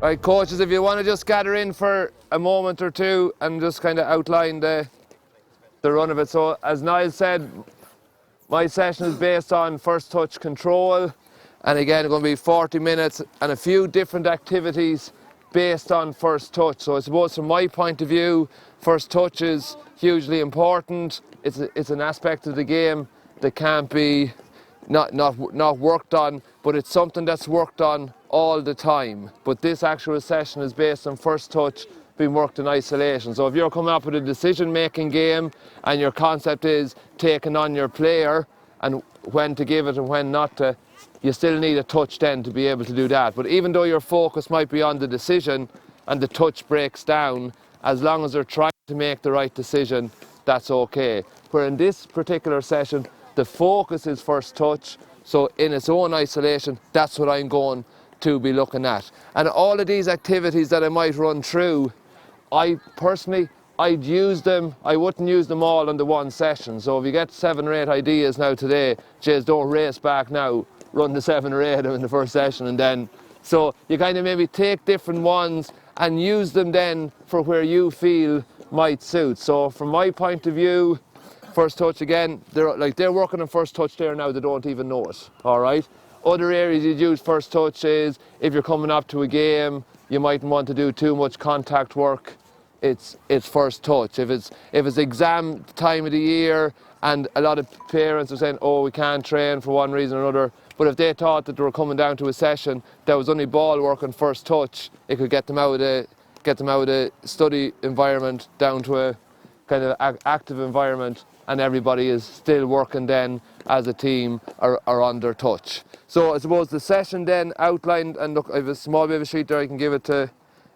Right, coaches, if you want to just gather in for a moment or two and just kind of outline the run of it. So, as Niall said, my session is based on first touch control, and again, it's going to be 40 minutes and a few different activities based on first touch. So I suppose from my point of view, first touch is hugely important. It's an aspect of the game that can't be not worked on, but it's something that's worked on all the time. But this actual session is based on first touch being worked in isolation. So if you're coming up with a decision-making game and your concept is taking on your player and when to give it and when not to, you still need a touch then to be able to do that. But even though your focus might be on the decision and the touch breaks down, as long as they're trying to make the right decision, that's okay. Where in this particular session, the focus is first touch, so in its own isolation, that's what I'm going to be looking at. And all of these activities that I might run through, I'd use them, I wouldn't use them all in the one session. So if you get 7 or 8 ideas now today, just don't race back now, run the 7 or 8 of them in the first session, and then, so you kind of maybe take different ones and use them then for where you feel might suit. So from my point of view, first touch again, they're working on first touch there now, they don't even know it, all right? Other areas you'd use first touch is if you're coming up to a game, you mightn't want to do too much contact work, it's first touch. If it's exam time of the year and a lot of parents are saying, oh, we can't train for one reason or another, but if they thought that they were coming down to a session that was only ball work and first touch, it could get them out of a study environment down to a kind of active environment, and everybody is still working then as a team or on their touch. So I suppose the session then outlined, and look, I have a small bit of a sheet there, I can give it to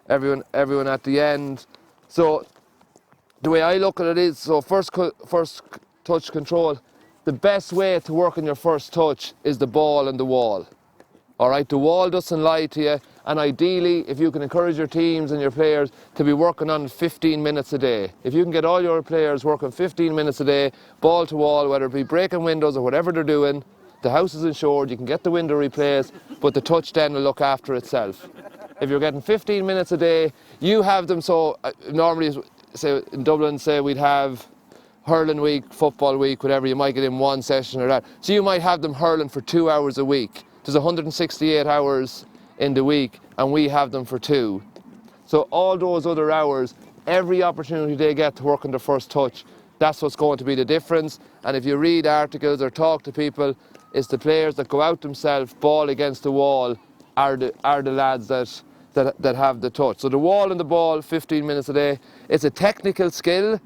everyone at the end. So the way I look at it is, so first touch control, the best way to work on your first touch is the ball and the wall. All right, the wall doesn't lie to you, and ideally, if you can encourage your teams and your players to be working on 15 minutes a day. If you can get all your players working 15 minutes a day, ball to wall, whether it be breaking windows or whatever they're doing, the house is insured, you can get the window replaced, but the touch then will look after itself. If you're getting 15 minutes a day, you have them, so normally, say in Dublin, say we'd have hurling week, football week, whatever, you might get in one session or that. So you might have them hurling for 2 hours a week. There's 168 hours in the week, and we have them for 2. So all those other hours, every opportunity they get to work on their first touch, that's what's going to be the difference. And if you read articles or talk to people, it's the players that go out themselves, ball against the wall, are the lads that have the touch. So the wall and the ball, 15 minutes a day. It's a technical skill.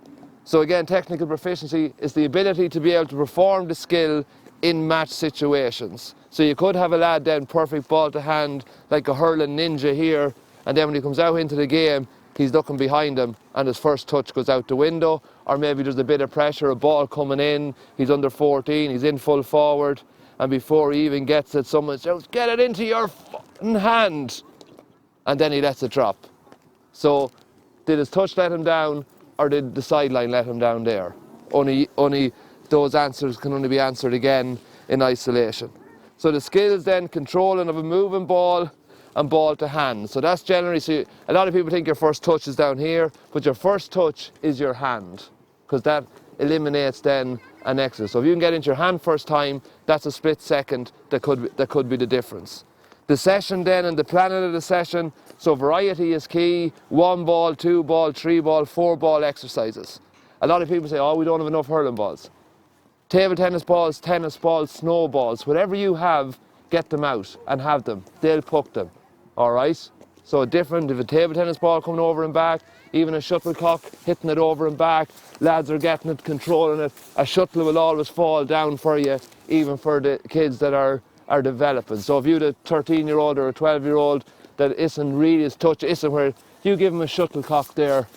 So again, technical proficiency is the ability to be able to perform the skill in match situations. So you could have a lad then perfect ball to hand, like a hurling ninja here, and then when he comes out into the game, he's looking behind him and his first touch goes out the window, or maybe there's a bit of pressure, a ball coming in, he's under 14, he's in full forward, and before he even gets it, someone shouts, get it into your fucking hand, and then he lets it drop. So did his touch let him down, or did the sideline let him down there? Only those answers can only be answered again in isolation. So the skills then, controlling of a moving ball and ball to hand. So that's generally, so a lot of people think your first touch is down here, but your first touch is your hand, because that eliminates then an extra. So if you can get into your hand first time, that's a split second that could be the difference. The session then and the planning of the session, so variety is key, 1 ball, 2 ball, 3 ball, 4 ball exercises. A lot of people say, oh, we don't have enough hurling balls. Table tennis balls, snowballs, whatever you have, get them out and have them. They'll puck them, all right? So different, if a table tennis ball coming over and back, even a shuttlecock hitting it over and back, lads are getting it, controlling it. A shuttle will always fall down for you, even for the kids that are developing. So if you had a 13-year-old or a 12-year-old that isn't really his touch, isn't where you give him a shuttlecock there,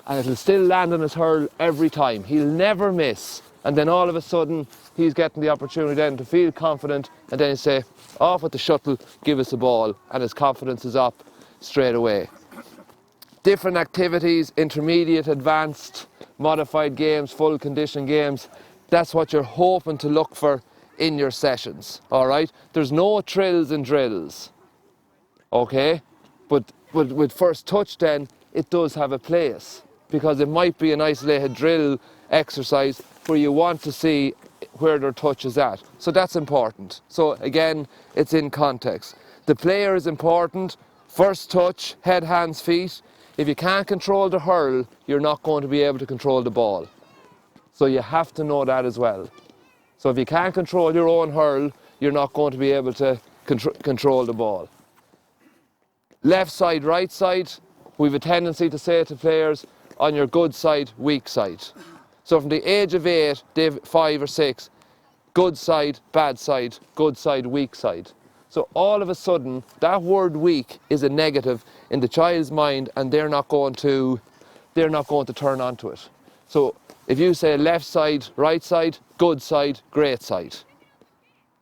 and it'll still land on his hurl every time. He'll never miss. And then all of a sudden, he's getting the opportunity then to feel confident, and then you say, off with the shuttle, give us the ball, and his confidence is up straight away. Different activities, intermediate, advanced, modified games, full condition games, that's what you're hoping to look for in your sessions, all right? There's no trills and drills, okay? But with first touch then, it does have a place, because it might be an isolated drill exercise where you want to see where their touch is at. So that's important. So again, it's in context. The player is important. First touch, head, hands, feet. If you can't control the hurl, you're not going to be able to control the ball. So you have to know that as well. So if you can't control your own hurl, you're not going to be able to control the ball. Left side, right side, we have a tendency to say to players, on your good side, weak side. So from the age of 8, they've 5 or 6, good side, bad side, good side, weak side. So all of a sudden, that word weak is a negative in the child's mind, and they're not going to turn onto it. So if you say left side, right side, good side, great side.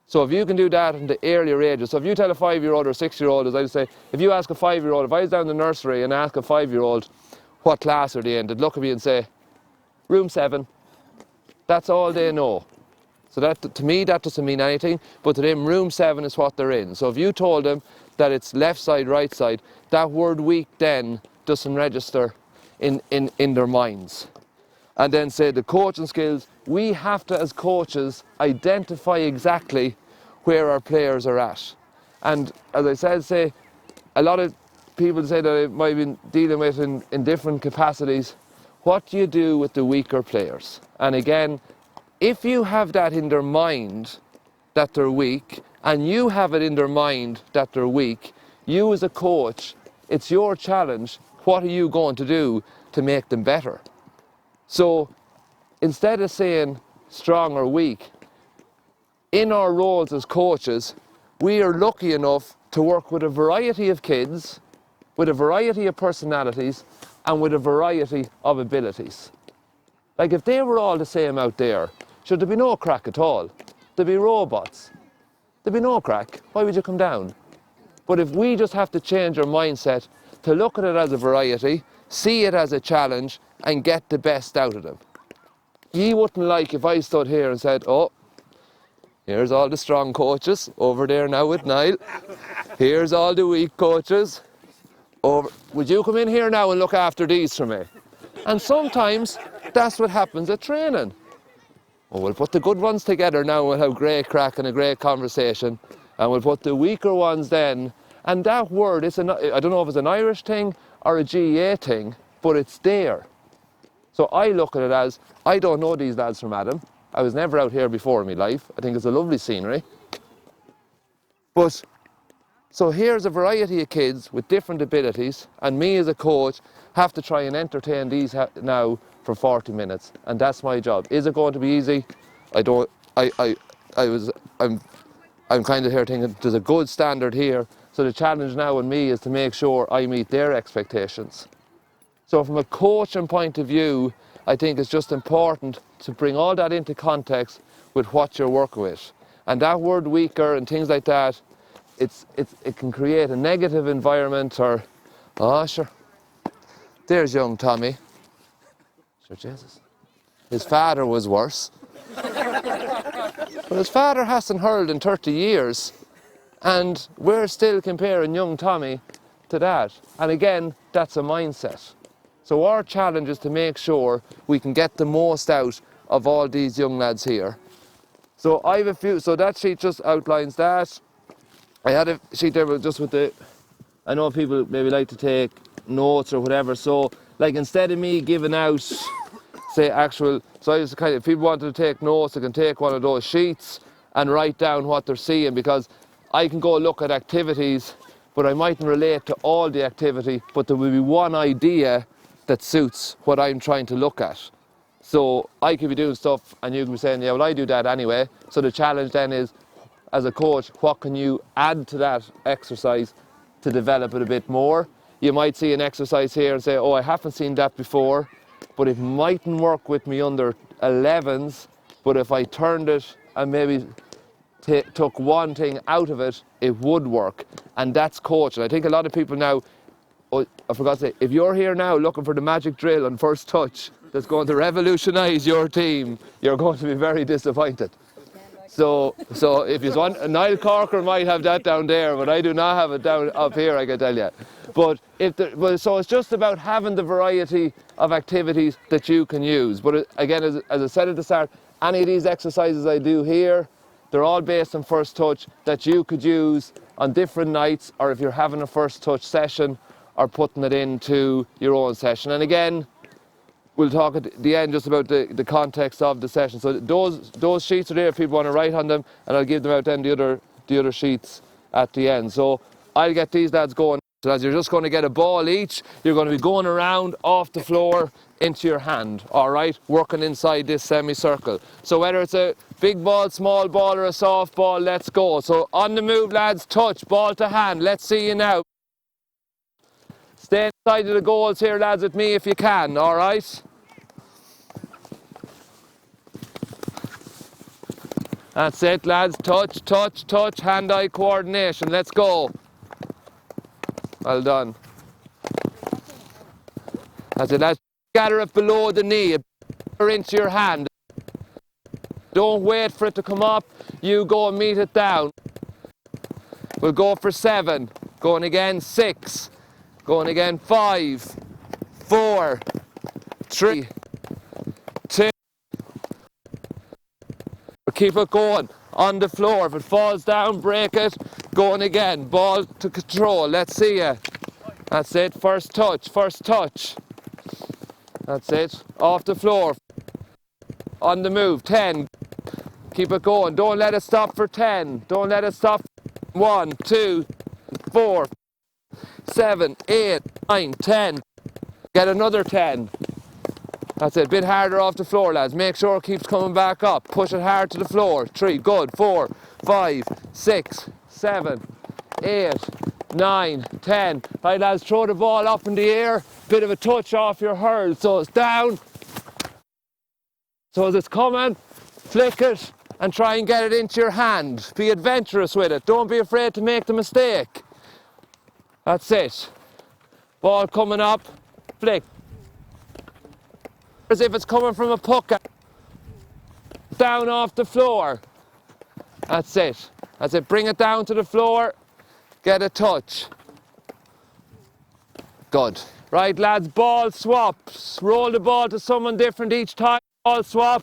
So if you can do that in the earlier ages, so if you tell a 5-year-old or a 6-year-old, as I say, if you ask a 5-year-old, if I was down in the nursery and ask a 5-year-old what class are they in, they'd look at me and say, room 7. That's all they know. So that, to me, that doesn't mean anything, but to them, room 7 is what they're in. So if you told them that it's left side, right side, that word weak then doesn't register in their minds. And then say the coaching skills, we have to, as coaches, identify exactly where our players are at. And as I said, say, a lot of people say that I might have been dealing with in different capacities. What do you do with the weaker players? And again, if you have that in their mind that they're weak, and you have it in their mind that they're weak, you as a coach, it's your challenge. What are you going to do to make them better? So instead of saying strong or weak, in our roles as coaches, we are lucky enough to work with a variety of kids, with a variety of personalities, and with a variety of abilities. Like if they were all the same out there, should there be no crack at all? There'd be robots. There'd be no crack. Why would you come down? But if we just have to change our mindset to look at it as a variety, see it as a challenge, and get the best out of them. You wouldn't like if I stood here and said, oh, here's all the strong coaches over there now with Niall. Here's all the weak coaches. Would you come in here now and look after these for me? And sometimes that's what happens at training. Oh, we'll put the good ones together now and we'll have great crack and a great conversation. And we'll put the weaker ones then. And that word, I don't know if it's an Irish thing or a GA thing, but it's there. So I look at it as, I don't know these lads from Adam. I was never out here before in my life. I think it's a lovely scenery. But, so here's a variety of kids with different abilities, and me as a coach have to try and entertain these now for 40 minutes. And that's my job. Is it going to be easy? I'm kind of here thinking there's a good standard here. So the challenge now on me is to make sure I meet their expectations. So from a coaching point of view, I think it's just important to bring all that into context with what you're working with. And that word weaker and things like that, it can create a negative environment or, oh sure, there's young Tommy. Sure, Jesus. His father was worse. But his father hasn't hurled in 30 years. And we're still comparing young Tommy to that. And again, that's a mindset. So our challenge is to make sure we can get the most out of all these young lads here. So I have a few, so that sheet just outlines that. I had a sheet there just with the, I know people maybe like to take notes or whatever, so like instead of me giving out, say actual, so I just kind of, if people wanted to take notes, they can take one of those sheets and write down what they're seeing, because I can go look at activities, but I mightn't relate to all the activity, but there will be one idea that suits what I'm trying to look at. So I could be doing stuff and you can be saying, yeah, well, I do that anyway. So the challenge then is, as a coach, what can you add to that exercise to develop it a bit more? You might see an exercise here and say, oh, I haven't seen that before, but it mightn't work with me under 11s, but if I turned it and maybe took one thing out of it, it would work. And that's coaching. I think a lot of people now, oh, I forgot to say, if you're here now looking for the magic drill on first touch that's going to revolutionise your team, you're going to be very disappointed. So if you want, Niall Corker might have that down there, but I do not have it down up here, I can tell you. But so it's just about having the variety of activities that you can use. But again, as I said at the start, any of these exercises I do here, they're all based on first touch that you could use on different nights, or if you're having a first touch session or putting it into your own session. And again, we'll talk at the end just about the context of the session. So those sheets are there if people want to write on them, and I'll give them out then the other sheets at the end. So I'll get these lads going. So as you're just going to get a ball each, you're going to be going around off the floor into your hand, all right, working inside this semicircle. So whether it's a big ball, small ball, or a soft ball, let's go. So on the move, lads, touch, ball to hand. Let's see you now. Stay inside of the goals here, lads, with me if you can, all right? That's it, lads. Touch, touch, touch, hand-eye coordination. Let's go. Well done. That's it, lads. Gather it below the knee, or into your hand. Don't wait for it to come up. You go and meet it down. We'll go for 7. Going again, 6. Going again, 5, 4, 3, 2. Keep it going on the floor. If it falls down, break it. Going again. Ball to control. Let's see you. That's it. First touch. First touch. That's it. Off the floor. On the move. 10. Keep it going. Don't let it stop for 10. Don't let it stop. 1, 2, 4, 7, 8, 9, 10. Get another 10. That's it. A bit harder off the floor, lads. Make sure it keeps coming back up. Push it hard to the floor. 3, good. 4, 5, 6, 7, 8, 9, 10. Right, lads, throw the ball up in the air. Bit of a touch off your hurl. So it's down. So as it's coming, flick it and try and get it into your hand. Be adventurous with it. Don't be afraid to make the mistake. That's it. Ball coming up, flick. As if it's coming from a puck. Down off the floor. That's it. That's it. Bring it down to the floor. Get a touch. Good. Right, lads, ball swaps. Roll the ball to someone different each time. Ball swap.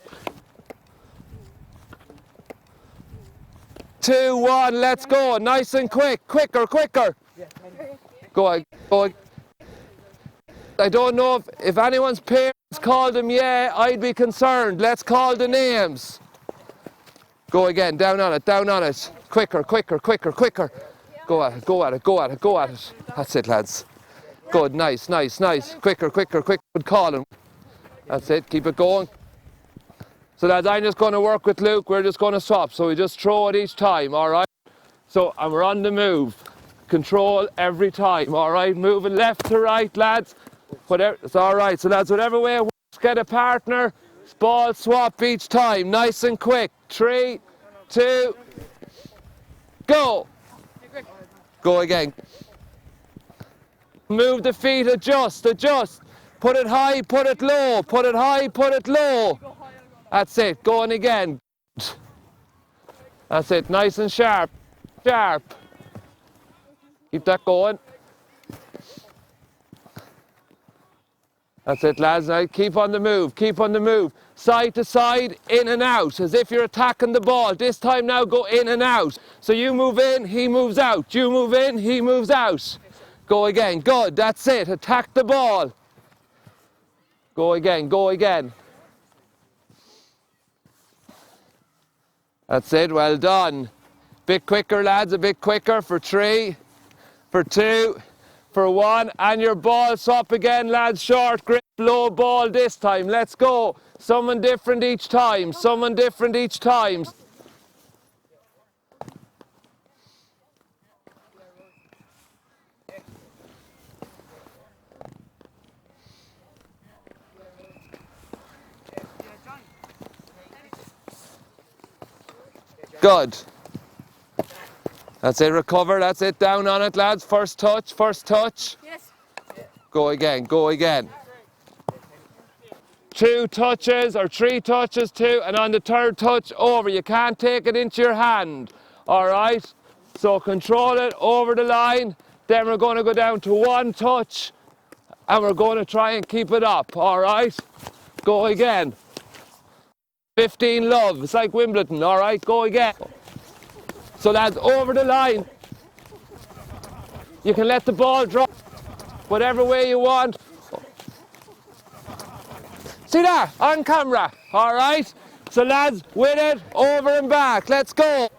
2, 1, let's go. Nice and quick. Quicker, quicker. Go on, go on. I don't know if anyone's parents called him, yeah, I'd be concerned. Let's call the names. Go again, down on it, down on it. Quicker, quicker, quicker, quicker. Go at it, go at it, go at it, go at it. That's it, lads. Good, nice, nice, nice. Quicker, quicker, quicker. Good call him. That's it, keep it going. So lads, I'm just going to work with Luke. We're just going to swap. So we just throw it each time, all right? So, and we're on the move. Control every time, all right? Moving left to right, lads. Whatever, it's all right. So lads, whatever way it works, get a partner. Ball swap each time, nice and quick. 3, 2, go. Go again. Move the feet, adjust, adjust. Put it high, put it low. Put it high, put it low. That's it, going again. That's it, nice and sharp, sharp. Keep that going. That's it, lads. Now keep on the move, keep on the move. Side to side, in and out, as if you're attacking the ball. This time now go in and out. So you move in, he moves out. You move in, he moves out. Go again, good, that's it. Attack the ball. Go again, go again. That's it, well done. Bit quicker, lads, a bit quicker for 3, for 2, for 1, and your ball swap again, lads. Short grip, low ball this time. Let's go. Someone different each time. Someone different each time. Good. That's it, recover, that's it, down on it, lads. First touch, first touch. Yes. Go again, go again. 2 touches or 3 touches, 2, and on the 3rd touch, over. You can't take it into your hand, all right? So control it over the line, Then we're going to go down to 1 touch and we're going to try and keep it up, all right? Go again. 15 love, it's like Wimbledon, all right? Go again. So lads, over the line. You can let the ball drop whatever way you want. See that? On camera, all right? So lads, with it, over and back, let's go.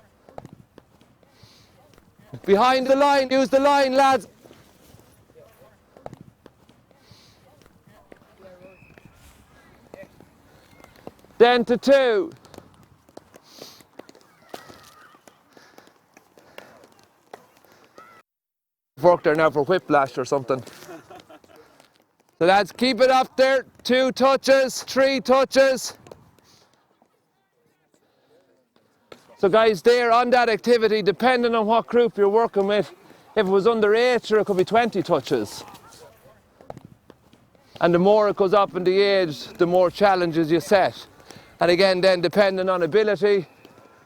Behind the line, use the line, lads. Then to 2. Work there now for whiplash or something. So lads, keep it up there. 2 touches, 3 touches. So guys, there on that activity, depending on what group you're working with, if it was under 8, sure, it could be 20 touches. And the more it goes up in the age, the more challenges you set. And again, then depending on ability,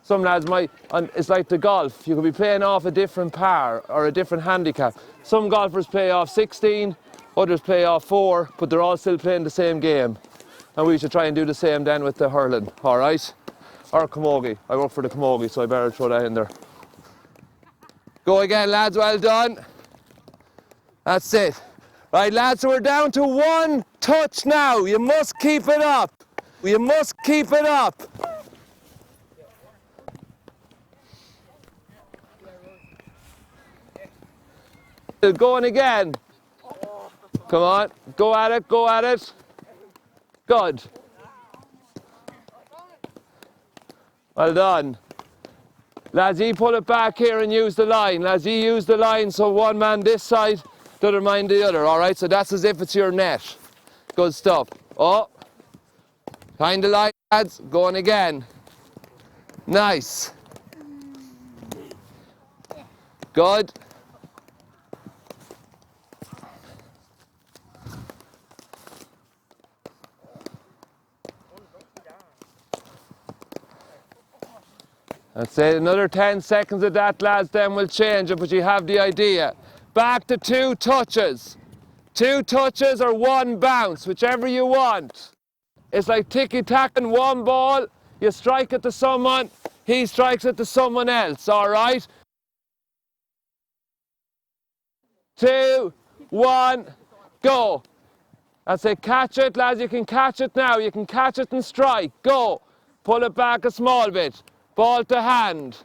some lads might, it's like the golf, you could be playing off a different par or a different handicap. Some golfers play off 16, others play off 4, but they're all still playing the same game. And we should try and do the same then with the hurling, all right? Or camogie. I work for the camogie, so I better throw that in there. Go again, lads, well done. That's it. Right, lads, so we're down to 1 touch now. You must keep it up. You must keep it up. Still going again. Come on, go at it, go at it. Good. Well done. Lads, you pull it back here and use the line. Lads, you use the line so one man this side, the other man the other, all right? So that's as if it's your net. Good stuff. Oh, behind the line, lads, going again. Nice. Good. That's it, another 10 seconds of that, lads, then we'll change it, but you have the idea. Back to 2 touches. 2 touches or 1 bounce, whichever you want. It's like tiki-taka, 1 ball, you strike it to someone, he strikes it to someone else, all right? 2, 1, go. That's it, catch it, lads, you can catch it now, you can catch it and strike, go. Pull it back a small bit. Ball to hand.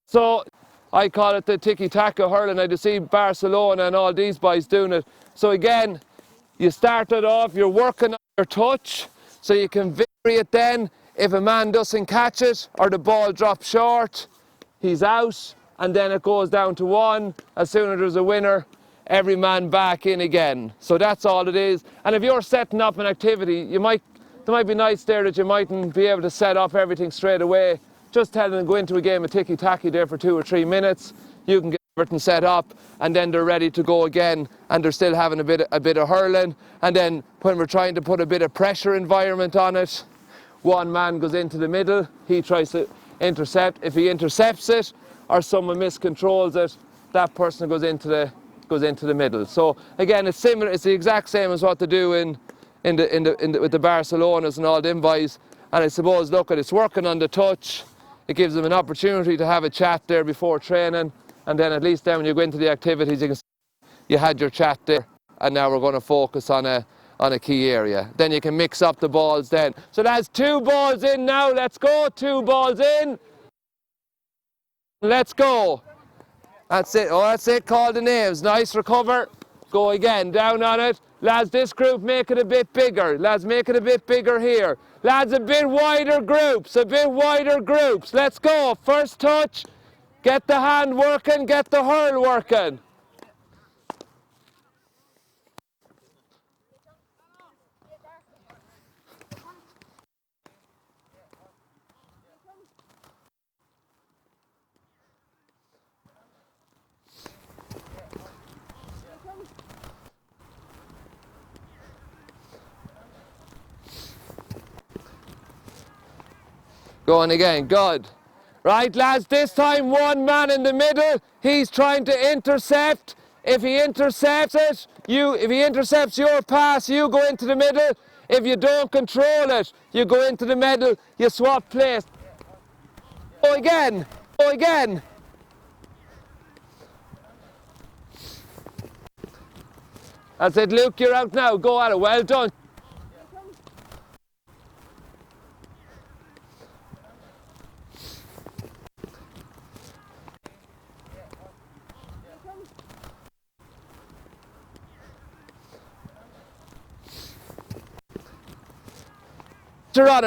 So I call it the tiki-taka hurling. I just see Barcelona and all these boys doing it. So again, you start it off, you're working on your touch, so you can vary it then. If a man doesn't catch it or the ball drops short, he's out, and then it goes down to 1. As soon as there's a winner, every man back in again. So that's all it is. And if you're setting up an activity, there might be nights there that you mightn't be able to set up everything straight away. Just tell them to go into a game of tiki-taka there for 2 or 3 minutes. You can get everything set up, and then they're ready to go again, and they're still having a bit of hurling. And then when we're trying to put a bit of pressure environment on it, one man goes into the middle, he tries to intercept. If he intercepts it or someone miscontrols it, that person goes into the middle. So again, it's similar. It's the exact same as what they do with the Barcelonas and all them boys. And I suppose, look, it's working on the touch. It gives them an opportunity to have a chat there before training, and then at least then when you go into the activities, you can see you had your chat there, and now we're going to focus on a key area. Then you can mix up the balls then. So that's 2 balls in now. Let's go. 2 balls in. Let's go. That's it. Oh, that's it. Call the names. Nice recover. Go again. Down on it. Lads, this group, make it a bit bigger. Lads, make it a bit bigger here. Lads, a bit wider groups. A bit wider groups. Let's go. First touch. Get the hand working. Get the hurl working. Going again, good. Right, lads, this time one man in the middle. He's trying to intercept. If he intercepts it, if he intercepts your pass, you go into the middle. If you don't control it, you go into the middle, you swap place. Go again, go again. That's it, Luke, you're out now. Go at it, well done.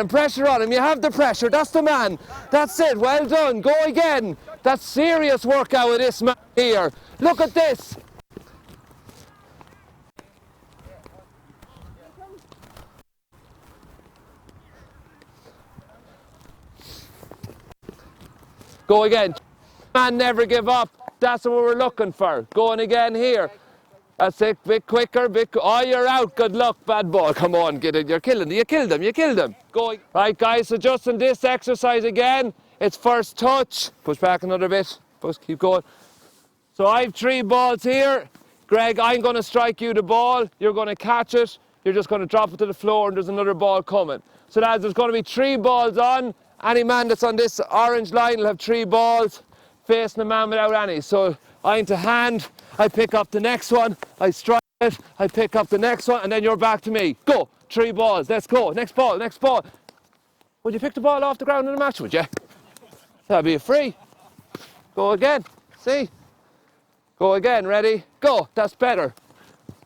Pressure on him, you have the pressure, that's the man. That's it, well done, go again. That's serious work out of this man here. Look at this. Go again. Man, never give up. That's what we're looking for. Going again here. That's it, bit quicker, oh, you're out, good luck, bad ball. Come on, get it, you killed him. Go. Right, guys, so just in this exercise again, it's first touch. Push back another bit, keep going. So I've 3 balls here. Greg, I'm going to strike you the ball, you're going to catch it, you're just going to drop it to the floor and there's another ball coming. So lads, there's going to be 3 balls on. Any man that's on this orange line will have 3 balls facing a man without any. So I'm to hand, I pick up the next one, I strike it, I pick up the next one, and then you're back to me. Go, 3 balls, let's go, next ball. Would you pick the ball off the ground in the match, would you? That'd be a free. Go again, see? Go again, ready? Go, that's better.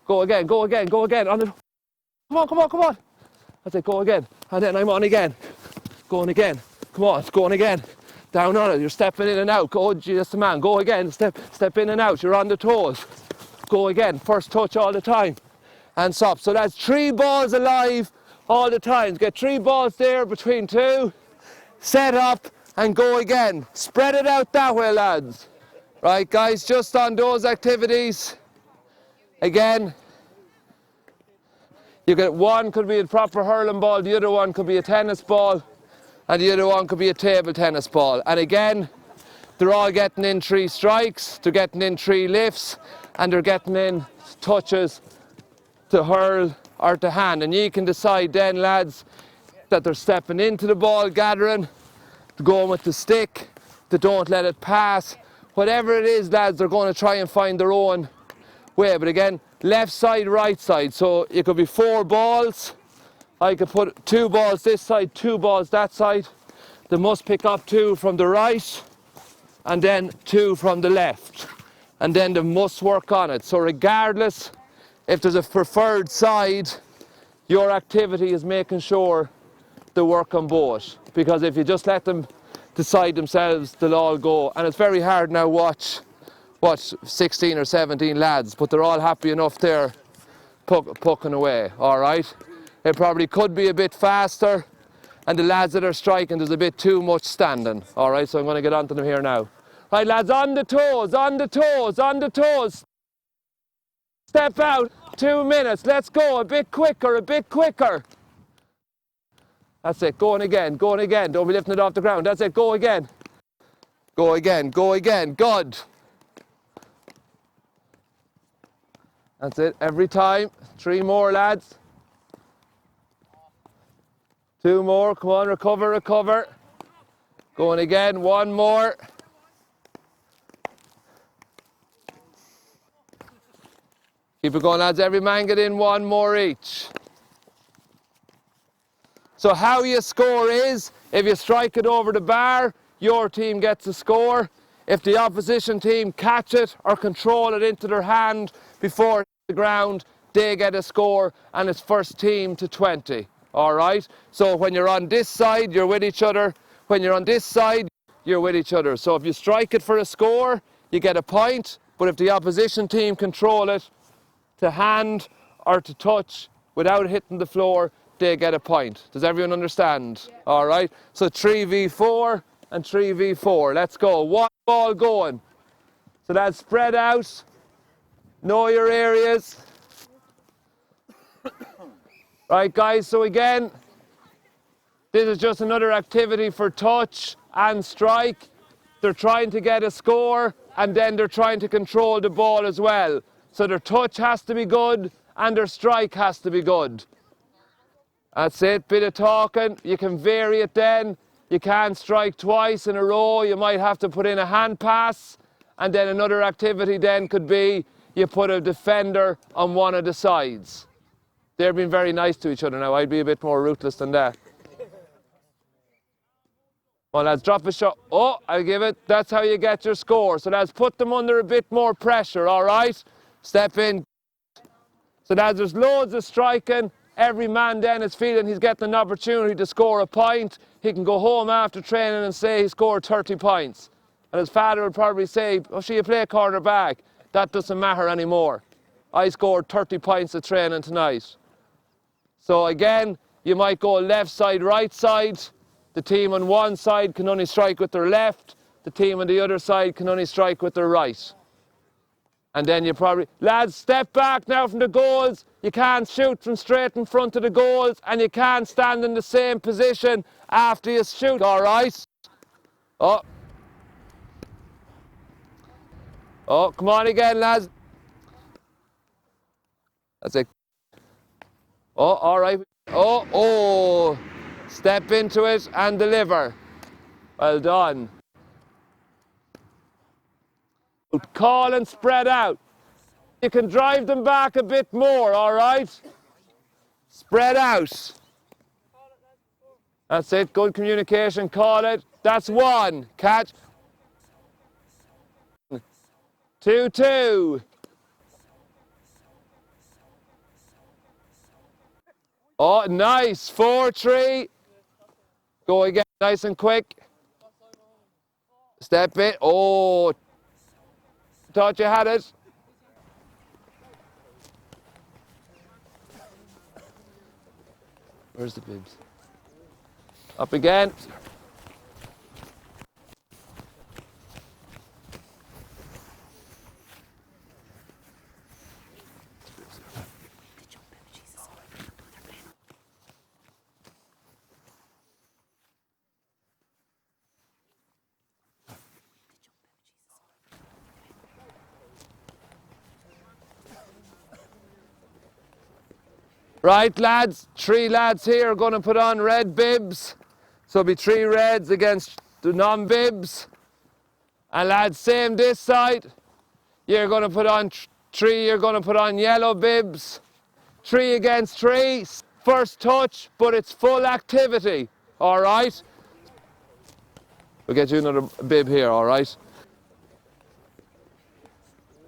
Go again. On the... Come on. I say go again, and then I'm on again. Going again, come on, it's going again. Down on it, you're stepping in and out. Go, just the man, go again, step in and out, you're on the toes. Go again, first touch all the time. And stop. So that's 3 balls alive all the time. Get 3 balls there between 2. Set up and go again. Spread it out that way, lads. Right, guys, just on those activities. Again, you get one could be a proper hurling ball, the other one could be a tennis ball, and the other one could be a table tennis ball. And again, they're all getting in 3 strikes, they're getting in 3 lifts, and they're getting in touches to hurl or to hand. And you can decide then, lads, that they're stepping into the ball gathering, they're going with the stick, they don't let it pass. Whatever it is, lads, they're going to try and find their own way. But again, left side, right side. So it could be 4 balls. I could put 2 balls this side, 2 balls that side. They must pick up 2 from the right and then 2 from the left. And then they must work on it. So regardless if there's a preferred side, your activity is making sure they work on both. Because if you just let them decide themselves, they'll all go. And it's very hard now watch 16 or 17 lads, but they're all happy enough there pucking away, all right? It probably could be a bit faster, and the lads that are striking, there's a bit too much standing. All right, so I'm going to get onto them here now. Right, lads, on the toes. Step out, 2 minutes, let's go, a bit quicker. That's it, going again. Don't be lifting it off the ground. That's it, go again. Good. That's it, every time. 3 more, lads. 2 more, come on, recover. Going again, 1 more. Keep it going, lads, every man get in 1 more each. So how you score is, if you strike it over the bar, your team gets a score. If the opposition team catch it or control it into their hand before it hits the ground, they get a score, and it's first team to 20. All right? So when you're on this side, you're with each other. When you're on this side, you're with each other. So if you strike it for a score, you get a point. But if the opposition team control it to hand or to touch without hitting the floor, they get a point. Does everyone understand? Yeah. All right? So 3v4 and 3v4. Let's go. 1 ball going. So that's spread out. Know your areas. Right, guys, so again, this is just another activity for touch and strike. They're trying to get a score, and then they're trying to control the ball as well. So their touch has to be good, and their strike has to be good. That's it, bit of talking. You can vary it then. You can't strike twice in a row. You might have to put in a hand pass. And then another activity then could be you put a defender on one of the sides. They're being very nice to each other now. I'd be a bit more ruthless than that. Well, lads, drop a shot. Oh, I'll give it. That's how you get your score. So lads, put them under a bit more pressure, all right? Step in. So lads, there's loads of striking. Every man then is feeling he's getting an opportunity to score a point. He can go home after training and say he scored 30 points. And his father would probably say, oh, you play corner back. That doesn't matter anymore. I scored 30 points at training tonight. So again, you might go left side, right side. The team on one side can only strike with their left. The team on the other side can only strike with their right. And then you probably, lads, step back now from the goals. You can't shoot from straight in front of the goals, and you can't stand in the same position after you shoot, all right? Oh. Oh, come on again, lads. That's it. Oh, all right. Oh. Step into it and deliver. Well done. Call and spread out. You can drive them back a bit more, all right? Spread out. That's it, good communication, call it. That's one, catch. 2-2. Oh, nice, 4-3. Go again, nice and quick. Step it, oh. Thought you had it. Where's the bibs? Up again. Right, lads, 3 lads here are going to put on red bibs. So it'll be 3 reds against the non-bibs. And lads, same this side. You're going to put on 3, you're going to put on yellow bibs. 3 against 3. First touch, but it's full activity. All right? We'll get you another bib here, all right?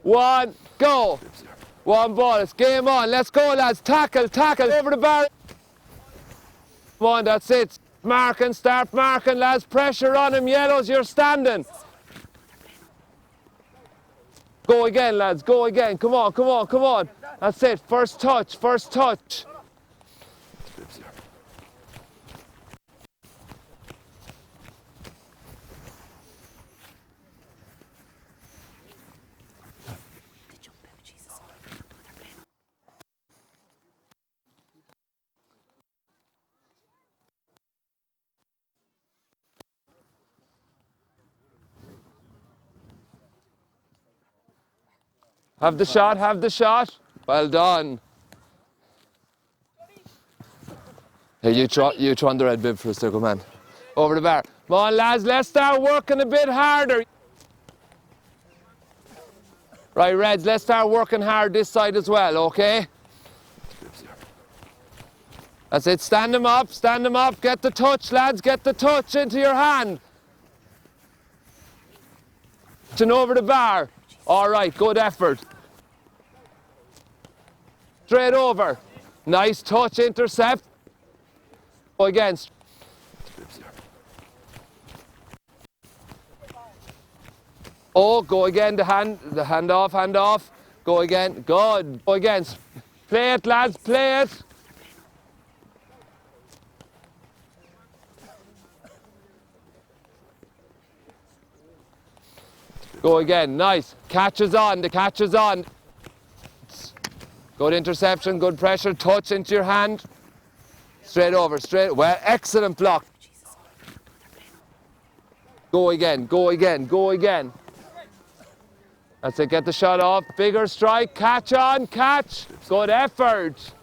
1, go. 1 ball, it's game on. Let's go, lads. Tackle, over the bar. Come on, that's it. Marking, start marking, lads. Pressure on him. Yellows, you're standing. Go again, lads. Go again. Come on. That's it. First touch. Have the shot. Well done. Hey, you try on the red bib for a second, man. Over the bar. Come on, lads, let's start working a bit harder. Right, Reds, let's start working hard this side as well, okay? That's it, stand them up, get the touch, lads, get the touch into your hand. And over the bar. All right, good effort. Straight over. Nice touch, intercept. Go against. Oh, go again, the hand off. Go again, good. Go against. Play it, lads, play it. Go again, nice. The catch is on. Good interception, good pressure, touch into your hand. Straight over, well, excellent block. Go again, go again, go again. That's it, get the shot off. Bigger strike, catch on, catch. Good effort.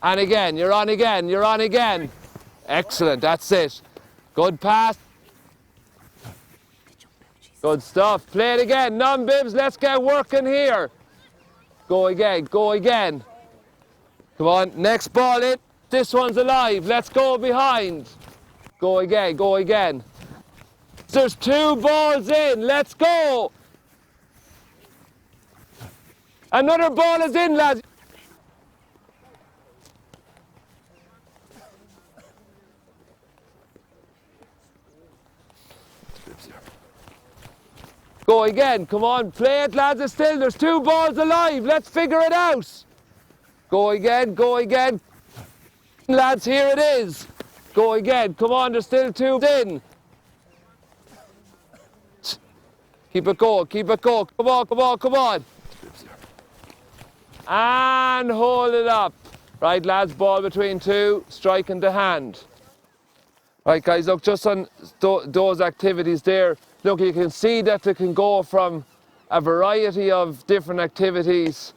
And again, you're on again, you're on again. Excellent, that's it. Good pass. Good stuff. Play it again. Non-bibs, let's get working here. Go again, go again. Come on, next ball in. This one's alive. Let's go behind. Go again, go again. There's 2 balls in. Let's go. Another ball is in, lads. Go again, come on, play it, lads. It's still, there's 2 balls alive. Let's figure it out. Go again, go again. Lads, here it is. Go again, come on, there's still 2 in. Keep it going, keep it going. Come on, come on, come on. And hold it up. Right, lads, ball between 2, striking the hand. Right, guys, look, just on those activities there, look, you can see that they can go from a variety of different activities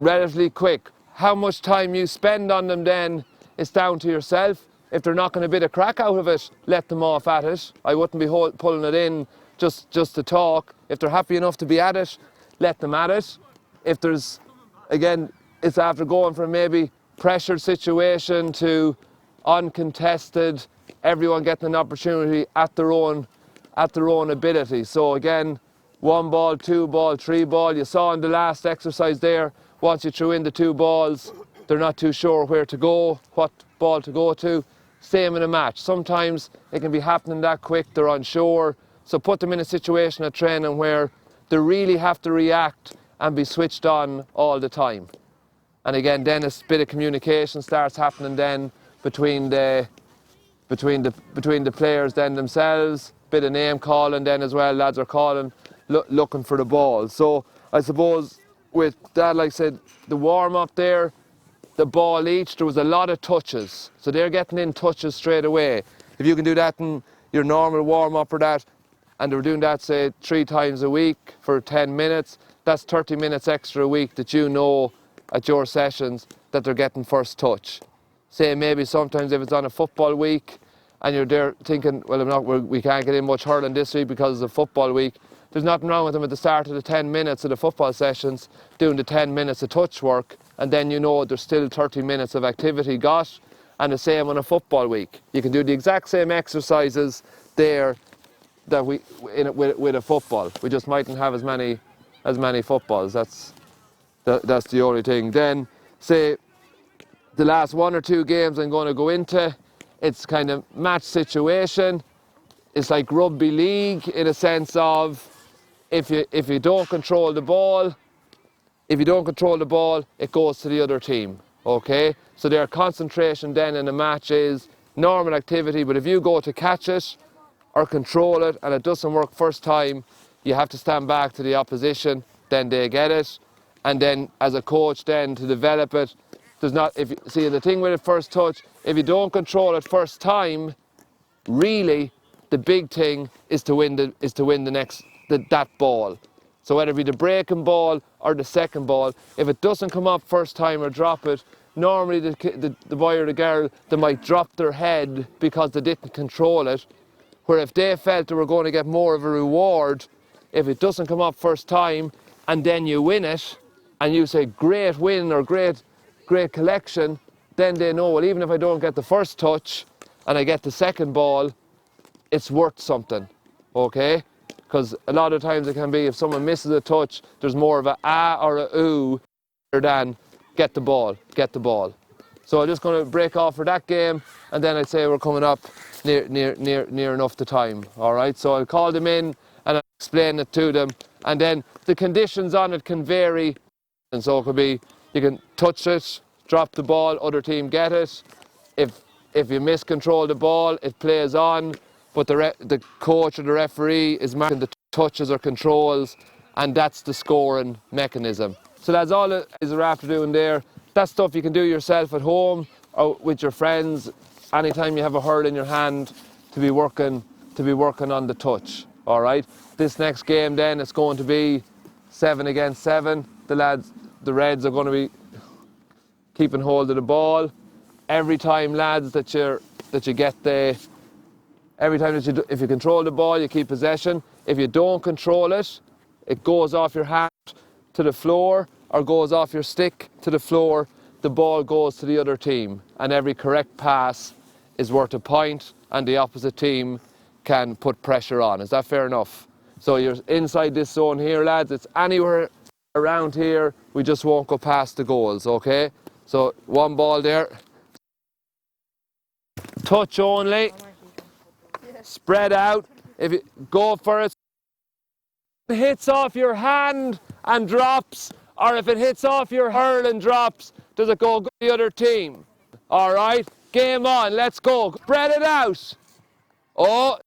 relatively quick. How much time you spend on them then is down to yourself. If they're not going to bit a crack out of it, let them off at it. I wouldn't be pulling it in just to talk. If they're happy enough to be at it, let them at it. If there's, again, it's after going from maybe pressured situation to uncontested, everyone getting an opportunity at their own ability. So again, 1 ball, 2 ball, 3 ball. You saw in the last exercise there, once you threw in the 2 balls, they're not too sure where to go, what ball to go to. Same in a match. Sometimes it can be happening that quick, they're unsure. So put them in a situation at training where they really have to react and be switched on all the time. And again, then a bit of communication starts happening then between the players then themselves, bit of name calling then as well, lads are calling, looking for the ball. So I suppose with that, like I said, the warm-up there, the ball each, there was a lot of touches. So they're getting in touches straight away. If you can do that in your normal warm-up or that, and they were doing that, say, 3 times a week for 10 minutes, that's 30 minutes extra a week that you know at your sessions that they're getting first touch. Say maybe sometimes if it's on a football week and you're there thinking, well, we can't get in much hurling this week because it's a football week, there's nothing wrong with them at the start of the 10 minutes of the football sessions doing the 10 minutes of touch work, and then you know there's still 30 minutes of activity got, and the same on a football week. You can do the exact same exercises there that with a football. We just mightn't have as many footballs. That's the only thing. Then say the last 1 or 2 games I'm going to go into, it's kind of match situation. It's like rugby league in a sense of if you don't control the ball, it goes to the other team. Okay, so their concentration then in a match is normal activity, but if you go to catch it or control it and it doesn't work first time, you have to stand back to the opposition, then they get it, and then as a coach then to develop it, there's not, if you see the thing with it first touch, if you don't control it first time, really the big thing is to win that ball. So whether it be the breaking ball or the second ball, if it doesn't come up first time or drop it, normally the boy or the girl, they might drop their head because they didn't control it. Where if they felt they were going to get more of a reward, if it doesn't come up first time and then you win it, and you say great win or great collection, then they know, well, even if I don't get the first touch and I get the second ball, it's worth something, okay? Because a lot of times it can be if someone misses a touch, there's more of a ah or a ooh than get the ball. So I'm just going to break off for that game, and then I'd say we're coming up near enough to time, all right? So I'll call them in and I'll explain it to them, and then the conditions on it can vary, and so it could be you can touch it, drop the ball, other team get it. If you miscontrol the ball, it plays on, but the coach or the referee is marking the touches or controls, and that's the scoring mechanism. So that's all it is we're after doing there. That's stuff you can do yourself at home or with your friends anytime you have a hurl in your hand to be working to be working on the touch, all right? This next game then, it's going to be 7 against 7. The Reds are going to be keeping hold of the ball. Every time, lads, if you control the ball, you keep possession. If you don't control it, it goes off your hand to the floor or goes off your stick to the floor, the ball goes to the other team. And every correct pass is worth a point and the opposite team can put pressure on. Is that fair enough? So you're inside this zone here, lads. It's anywhere around here. We just won't go past the goals, okay? So one ball there. Touch only. Spread out. If you go for it, if it hits off your hand and drops, or if it hits off your hurl and drops, does it go to the other team? All right, game on, let's go. Spread it out. Oh,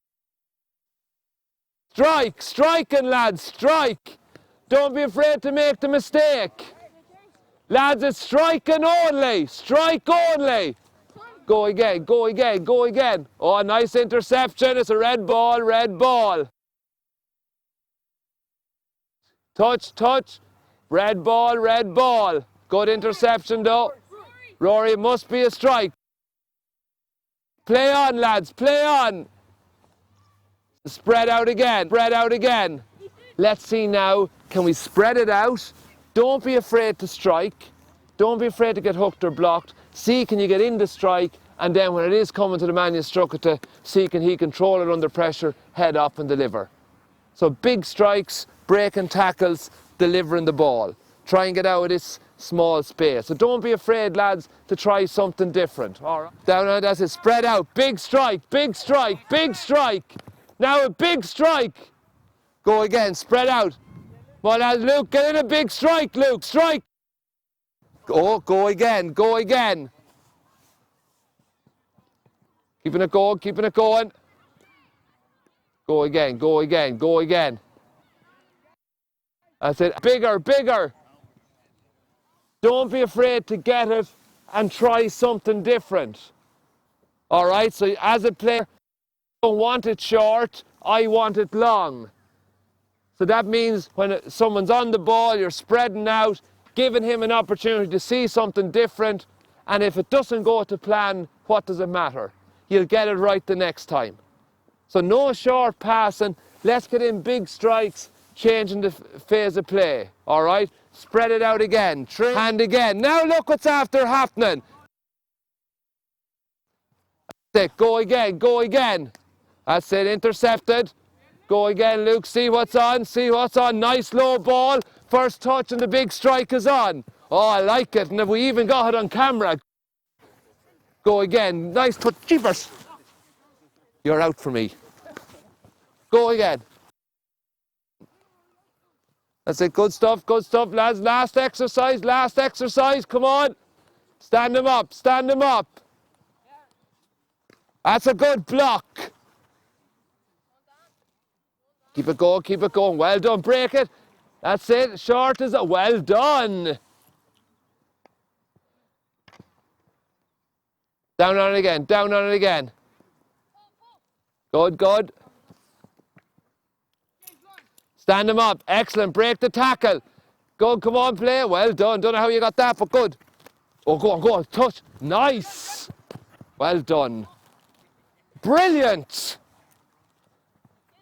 striking, lads, strike. Don't be afraid to make the mistake. Lads, it's striking only, strike only. Go again, go again, go again. Oh, nice interception. It's a red ball, red ball. Touch. Red ball, red ball. Good interception though. Rory, it must be a strike. Play on, lads, play on. Spread out again, spread out again. Let's see now, can we spread it out? Don't be afraid to strike. Don't be afraid to get hooked or blocked. See, can you get in the strike? And then when it is coming to the man you struck it to, see, can he control it under pressure, head up and deliver. So big strikes, breaking tackles, delivering the ball. Try and get out of this small space. So don't be afraid, lads, to try something different. All right. Down, that's it. Spread out. Big strike, big strike, big strike. Now a big strike. Go again, spread out. Well, lads, Luke, get in a big strike, Luke. Strike. Go again, go again. Keeping it going, keeping it going. Go again, go again, go again. That's it. Bigger, bigger. Don't be afraid to get it and try something different. All right, so as a player, I don't want it short, I want it long. So that means when someone's on the ball, you're spreading out, giving him an opportunity to see something different, and if it doesn't go to plan, what does it matter? You'll get it right the next time. So no short passing, let's get in big strikes, changing the phase of play, all right? Spread it out again, hand again. Now look what's after happening. That's it, go again, go again. That's it, intercepted. Go again, Luke, see what's on, nice low ball. First touch and the big strike is on. Oh, I like it, and we even got it on camera. Go again, nice touch, jeepers. You're out for me. Go again. That's it, good stuff, lads. Last exercise, come on. Stand him up, stand him up. That's a good block. Keep it going, well done, break it. That's it, short is it, well done. Down on it again. Good. Stand him up, excellent, break the tackle. Good, come on, play, well done. Don't know how you got that, but good. Oh, go on, touch, nice. Well done. Brilliant.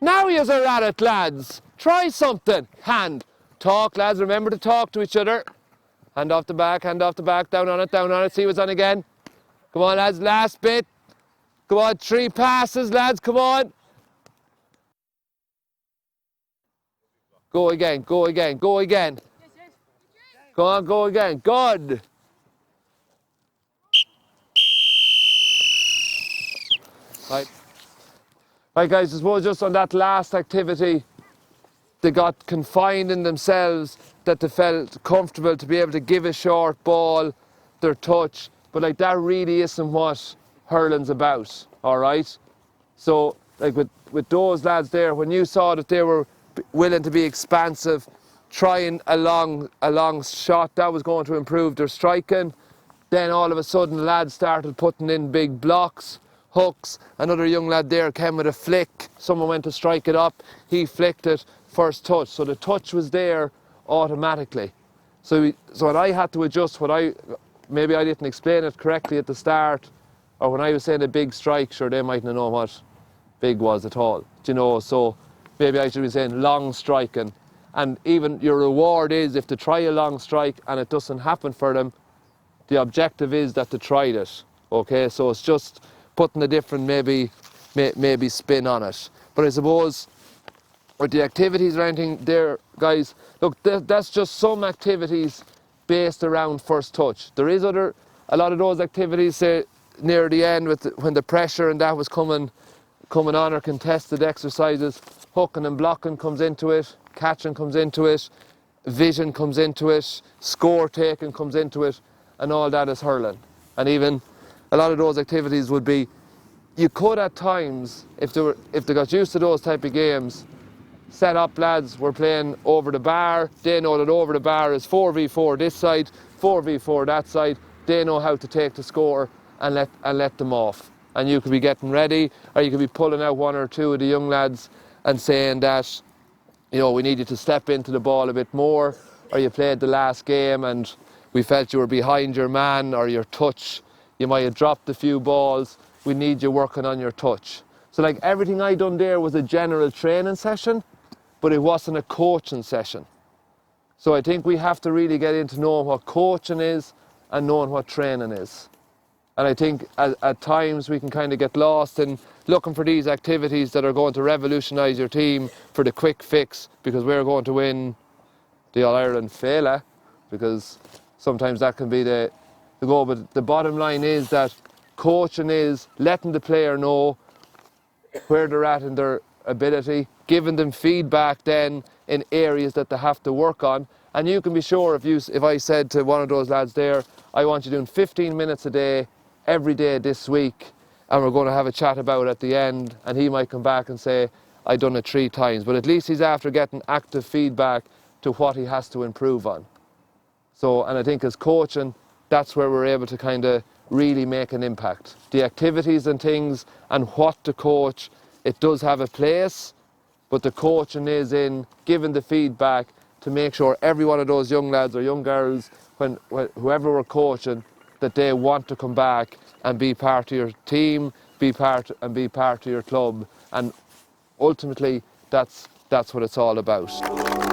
Now you're at it, lads. Try something. Hand. Talk, lads, remember to talk to each other. Hand off the back, down on it, see what's on again. Come on, lads, last bit. Come on, 3 passes, lads, come on. Go again. Go on, go again, good. Right, guys, I suppose just on that last activity, they got confined in themselves, that they felt comfortable to be able to give a short ball, their touch, but like that really isn't what hurling's about, all right? So like with those lads there, when you saw that they were willing to be expansive, trying a long shot that was going to improve their striking, then all of a sudden the lads started putting in big blocks, hooks. Another young lad there came with a flick. Someone went to strike it up. He flicked it, first touch. So the touch was there automatically. So when I had to adjust, maybe I didn't explain it correctly at the start, or when I was saying a big strike, sure, they mightn't know what big was at all. Do you know? So maybe I should be saying long striking. And even your reward is if they try a long strike and it doesn't happen for them, the objective is that they tried it. Okay, so it's just putting a different maybe spin on it. But I suppose with the activities or anything there, guys, look, that's just some activities based around first touch. There is a lot of those activities, say, near the end when the pressure and that was coming on, or contested exercises. Hooking and blocking comes into it, catching comes into it, vision comes into it, score taking comes into it, and all that is hurling. And even a lot of those activities would be, you could at times, if they got used to those type of games, set up lads, we're playing over the bar, they know that over the bar is 4v4 this side, 4v4 that side, they know how to take the score and let them off. And you could be getting ready, or you could be pulling out one or two of the young lads and saying that, you know, we need you to step into the ball a bit more, or you played the last game and we felt you were behind your man, or your touch, you might have dropped a few balls, we need you working on your touch. So like everything I done there was a general training session, but it wasn't a coaching session. So I think we have to really get into knowing what coaching is and knowing what training is. And I think at times we can kind of get lost in looking for these activities that are going to revolutionise your team for the quick fix, because we're going to win the All-Ireland Fela, because sometimes that can be the goal. But the bottom line is that coaching is letting the player know where they're at in their ability, giving them feedback then in areas that they have to work on. And you can be sure if I said to one of those lads there, I want you doing 15 minutes a day, every day this week, and we're going to have a chat about it at the end, and he might come back and say, I done it 3 times. But at least he's after getting active feedback to what he has to improve on. So, and I think as coaching, that's where we're able to kind of really make an impact. The activities and things and what to coach, it does have a place, but the coaching is in giving the feedback to make sure every one of those young lads or young girls, whoever we're coaching, that they want to come back and be part of your team, be part of your club. And ultimately, that's what it's all about.